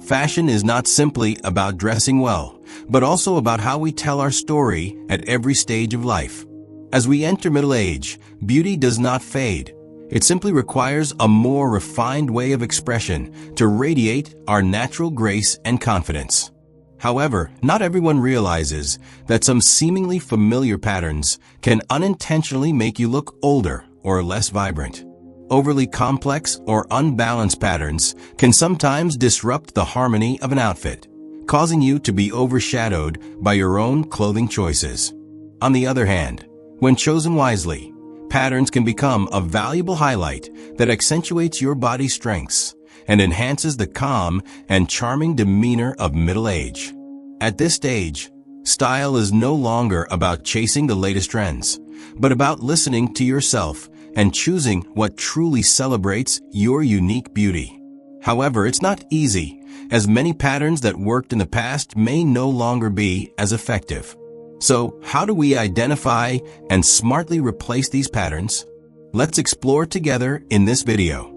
Fashion is not simply about dressing well, but also about how we tell our story at every stage of life. As we enter middle age, beauty does not fade. It simply requires a more refined way of expression to radiate our natural grace and confidence. However, not everyone realizes that some seemingly familiar patterns can unintentionally make you look older or less vibrant. Overly complex or unbalanced patterns can sometimes disrupt the harmony of an outfit, causing you to be overshadowed by your own clothing choices. On the other hand, when chosen wisely, patterns can become a valuable highlight that accentuates your body's strengths and enhances the calm and charming demeanor of middle age. At this stage, style is no longer about chasing the latest trends, but about listening to yourself and choosing what truly celebrates your unique beauty. However, it's not easy, as many patterns that worked in the past may no longer be as effective. So, how do we identify and smartly replace these patterns? Let's explore together in this video.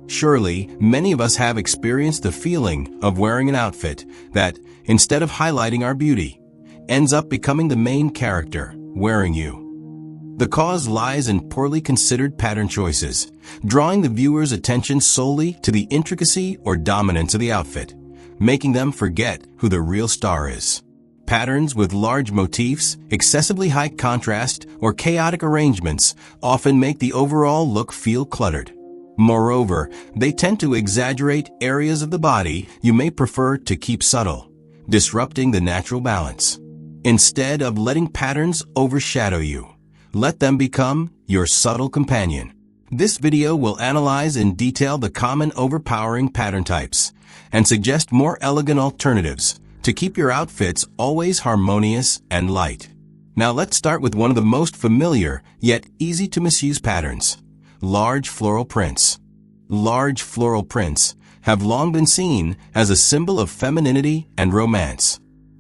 Surely, many of us have experienced the feeling of wearing an outfit that, instead of highlighting our beauty, ends up becoming the main character wearing you. The cause lies in poorly considered pattern choices, drawing the viewer's attention solely to the intricacy or dominance of the outfit, making them forget who the real star is. Patterns with large motifs, excessively high contrast, or chaotic arrangements often make the overall look feel cluttered. Moreover, they tend to exaggerate areas of the body you may prefer to keep subtle, disrupting the natural balance. Instead of letting patterns overshadow you, let them become your subtle companion. This video will analyze in detail the common overpowering pattern types and suggest more elegant alternatives to keep your outfits always harmonious and light. Now let's start with one of the most familiar yet easy to misuse patterns: large floral prints. Large floral prints have long been seen as a symbol of femininity and romance.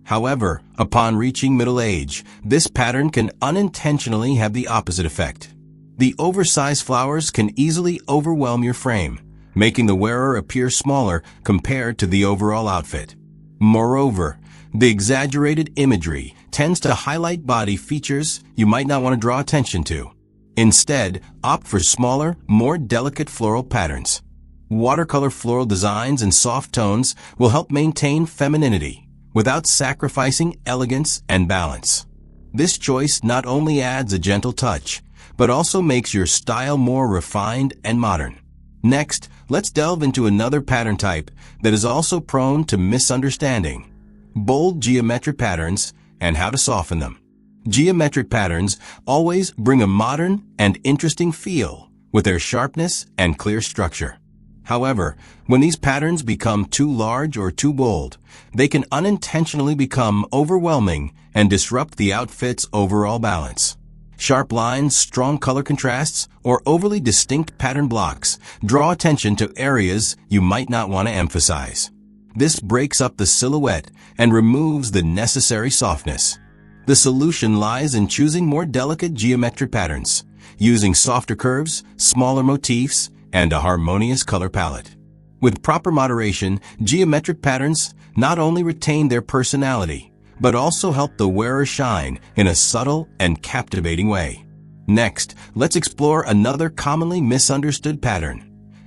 However, upon reaching middle age, this pattern can unintentionally have the opposite effect. The oversized flowers can easily overwhelm your frame, making the wearer appear smaller compared to the overall outfit. Moreover, the exaggerated imagery tends to highlight body features you might not want to draw attention to. Instead, opt for smaller, more delicate floral patterns. Watercolor floral designs and soft tones will help maintain femininity without sacrificing elegance and balance. This choice not only adds a gentle touch, but also makes your style more refined and modern. Next, let's delve into another pattern type that is also prone to misunderstanding: bold geometric patterns and how to soften them. Geometric patterns always bring a modern and interesting feel with their sharpness and clear structure. However, when these patterns become too large or too bold, they can unintentionally become overwhelming and disrupt the outfit's overall balance. Sharp lines, strong color contrasts, or overly distinct pattern blocks draw attention to areas you might not want to emphasize. This breaks up the silhouette and removes the necessary softness. The solution lies in choosing more delicate geometric patterns, using softer curves, smaller motifs, and a harmonious color palette. With proper moderation, geometric patterns not only retain their personality, but also help the wearer shine in a subtle and captivating way. Next, let's explore another commonly misunderstood pattern: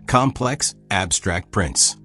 complex abstract prints.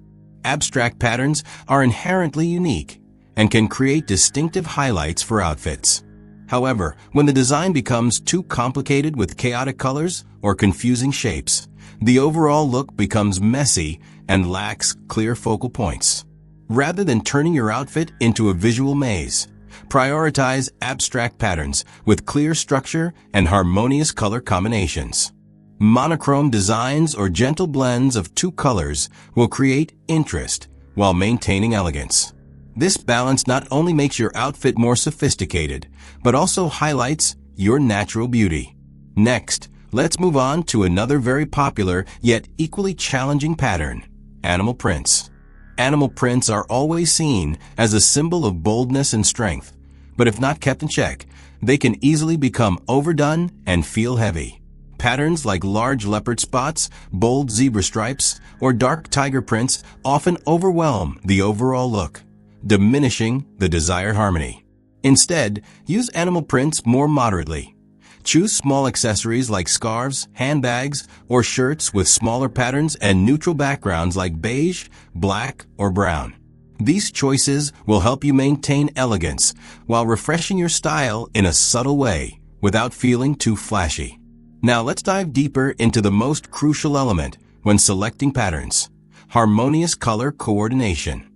Abstract patterns are inherently unique and can create distinctive highlights for outfits. However, when the design becomes too complicated with chaotic colors or confusing shapes, the overall look becomes messy and lacks clear focal points. Rather than turning your outfit into a visual maze, prioritize abstract patterns with clear structure and harmonious color combinations. Monochrome designs or gentle blends of two colors will create interest while maintaining elegance. This balance not only makes your outfit more sophisticated, but also highlights your natural beauty. Next, let's move on to another very popular yet equally challenging pattern: animal prints. Animal prints are always seen as a symbol of boldness and strength, but if not kept in check, they can easily become overdone and feel heavy. patterns like large leopard spots, bold zebra stripes, or dark tiger prints often overwhelm the overall look, diminishing the desired harmony. Instead, use animal prints more moderately. Choose small accessories like scarves, handbags, or shirts with smaller patterns and neutral backgrounds like beige, black, or brown. These choices will help you maintain elegance while refreshing your style in a subtle way without feeling too flashy. Now let's dive deeper into the most crucial element when selecting patterns: harmonious color coordination.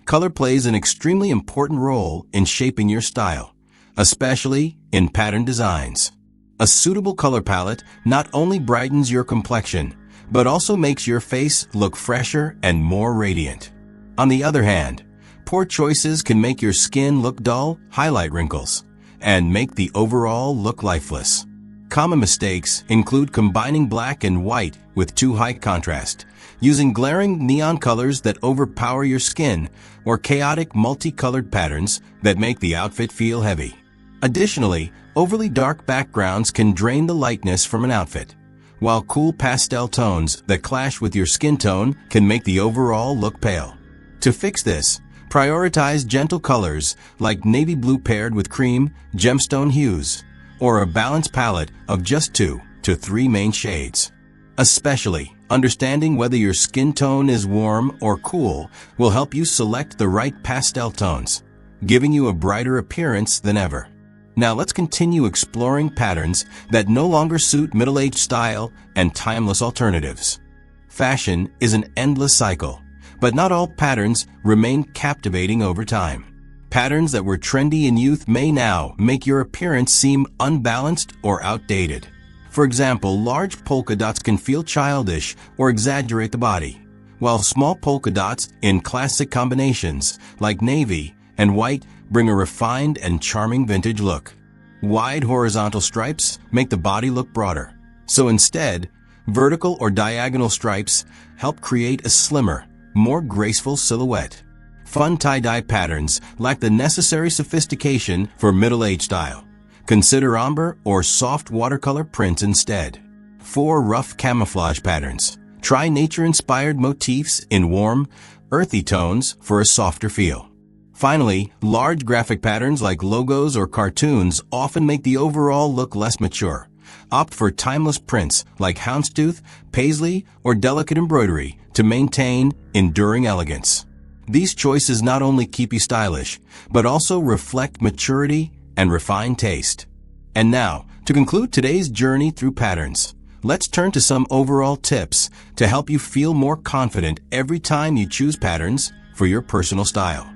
Color plays an extremely important role in shaping your style, especially in pattern designs. A suitable color palette not only brightens your complexion, but also makes your face look fresher and more radiant. On the other hand, poor choices can make your skin look dull, highlight wrinkles, and make the overall look lifeless. Common mistakes include combining black and white with too high contrast, using glaring neon colors that overpower your skin, or chaotic multicolored patterns that make the outfit feel heavy. Additionally, overly dark backgrounds can drain the lightness from an outfit, while cool pastel tones that clash with your skin tone can make the overall look pale. To fix this, prioritize gentle colors like navy blue paired with cream, gemstone hues, or a balanced palette of just 2 to 3 main shades. Especially, understanding whether your skin tone is warm or cool will help you select the right pastel tones, giving you a brighter appearance than ever. Now let's continue exploring patterns that no longer suit middle-aged style and timeless alternatives. Fashion is an endless cycle, but not all patterns remain captivating over time. Patterns that were trendy in youth may now make your appearance seem unbalanced or outdated. For example, large polka dots can feel childish or exaggerate the body, while small polka dots in classic combinations like navy and white bring a refined and charming vintage look. Wide horizontal stripes make the body look broader, so instead, vertical or diagonal stripes help create a slimmer, more graceful silhouette. Fun tie-dye patterns lack the necessary sophistication for middle-aged style. Consider ombre or soft watercolor prints instead. For rough camouflage patterns, try nature-inspired motifs in warm, earthy tones for a softer feel. Finally, large graphic patterns like logos or cartoons often make the overall look less mature. Opt for timeless prints like houndstooth, paisley, or delicate embroidery to maintain enduring elegance. These choices not only keep you stylish, but also reflect maturity and refined taste. And now, to conclude today's journey through patterns, let's turn to some overall tips to help you feel more confident every time you choose patterns for your personal style.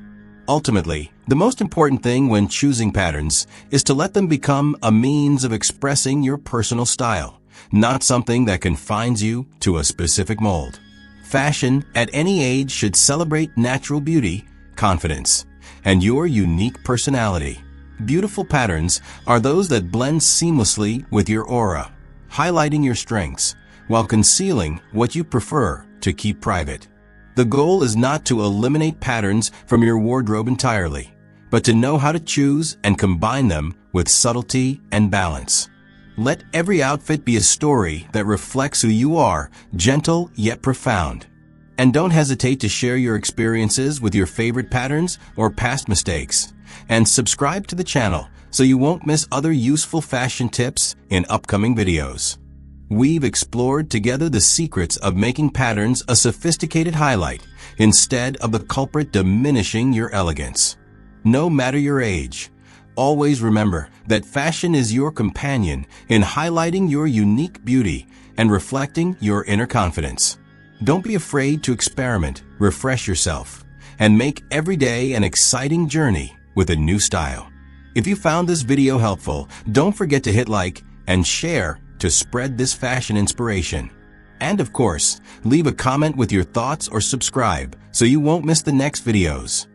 Ultimately, the most important thing when choosing patterns is to let them become a means of expressing your personal style, not something that confines you to a specific mold. Fashion at any age should celebrate natural beauty, confidence, and your unique personality. Beautiful patterns are those that blend seamlessly with your aura, highlighting your strengths while concealing what you prefer to keep private. The goal is not to eliminate patterns from your wardrobe entirely, but to know how to choose and combine them with subtlety and balance. Let every outfit be a story that reflects who you are, gentle yet profound. And don't hesitate to share your experiences with your favorite patterns or past mistakes. And subscribe to the channel so you won't miss other useful fashion tips in upcoming videos. We've explored together the secrets of making patterns a sophisticated highlight instead of the culprit diminishing your elegance. No matter your age, always remember that fashion is your companion in highlighting your unique beauty and reflecting your inner confidence. Don't be afraid to experiment, refresh yourself, and make every day an exciting journey with a new style. If you found this video helpful, don't forget to hit like and share to spread this fashion inspiration. And of course, leave a comment with your thoughts or subscribe so you won't miss the next videos.